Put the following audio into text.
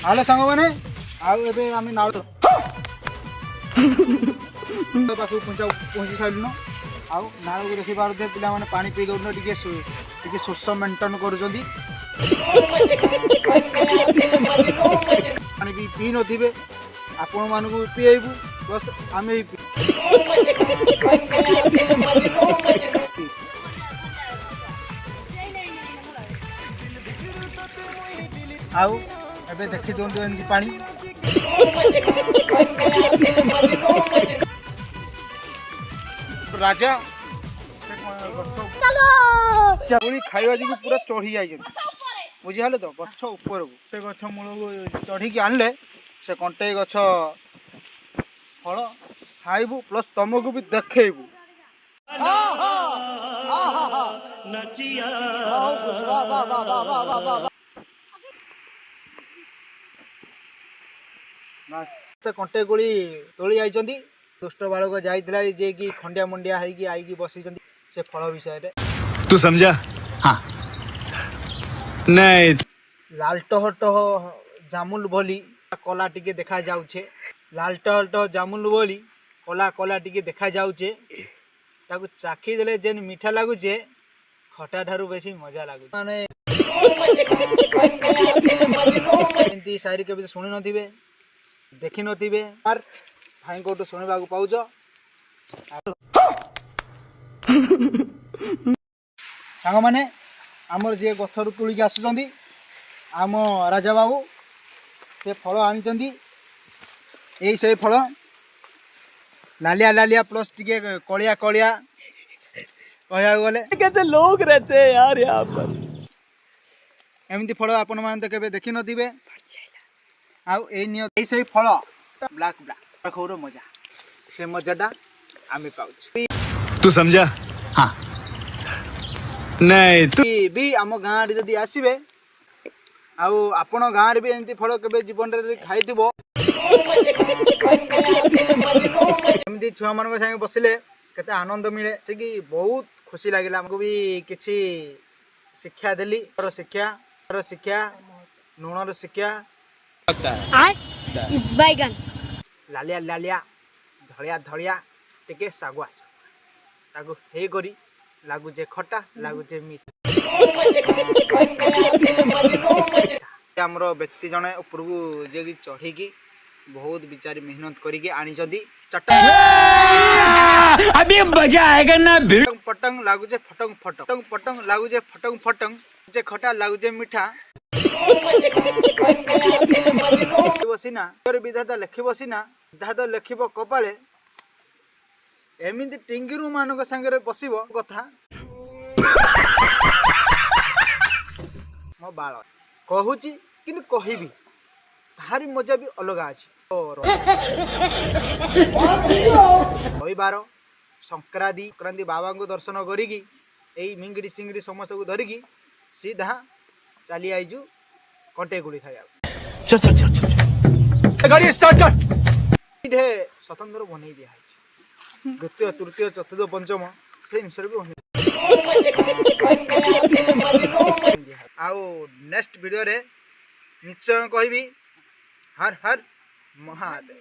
Hello सांग मैंने आम नाल पाखक पहुँची सारूँ आउ नाल को देखी पारे पिला मैंने पा पी दौन टे शोष मेन्टेन कर भी पी नो आपण मानक पीएबू प्लस आम आउ एबे देखी दिंतु एमती पानी राजा खाइबा जी पूरा चढ़ी जाइए बुझीगले तो गछ ऊपर को से गछ मूल को चढ़ी आणले से कंटे गछ फल खाइबू प्लस तुमको भी देखबू कंटे गोली तोली आई दुष्ट बालक जाइला जे कि खंडिया मुंडिया होगी आई बसी से फल विषय तू समझा? हाँ नहीं लालटहटह जामुल बोली कला टिके देखा जाउछे लालटहटह जामुल बोली कला कला टिके देखा जाउछे ताकू चाखी देले जेन मीठा लागुछे खटा ठारू बेसी मजा लागु माने एंती शायरी के सुनी नथिबे देखी नथिबे आर भाई कोटू सुनिबा को पाउछ सांग माने आमर जे गथर तुलिक आसुचंदी आम राजा बाबू से फल आनी यही से फल लालिया लालिया प्लस टिके कलिया कलिया कह गले कैसे लोग रहते हैं यार यहाँ पर एमती फल आपण मैंने तो केबे देखी नथिबे आउ यही से फल ब्लैक ब्लैक खोर मजा से मजाटा आम पाउछ तू समझा? हाँ नहीं तू भी आम गाँव जदि आसबे आउ आपण गाँव भी एमती फल केबे जीवन रे खाइथिबो एमती छुआ मान संगे बसिले केते आनंद मिले से कि बहुत खुशी लगिला हमको भी किछि शिक्षा देली शिक्षा नुणर शिक्षा बैगन लालिया लालिया धड़िया धड़िया टिके सागुआ ताकू हे करी लागुचे खटा लागुचे मीठा आमर व्यक्ति जने ऊपर को जे चढ़ी बहुत बिचारी मेहनत करके आनी अभी मजा आएगा ना पटंग लागुचे फटंग फटंग पटंग लागुचे फटंग फटंग जे खटा लागुचे मीठा बसीना विधाता लिख बसीना विधाता लिखब कपाले एमती टिंगिरू मानक संगे बसब कथा मो बाल कहूची कि कहबी तारी मजा भी अलग अच्छी रविवार संक्रांति बाबा को दर्शन करी मिंगड़ी सिंगड़ी समस्त को धरिकी सीधा चली आईजु कंटे गुड़ी खाया स्वतंत्र बन दिया द्वितीय तृतीय चतुर्थ पंचम से जिन भी आउ नेक्स्ट वीडियो रे निश्चय कहबी हर हर महादेव।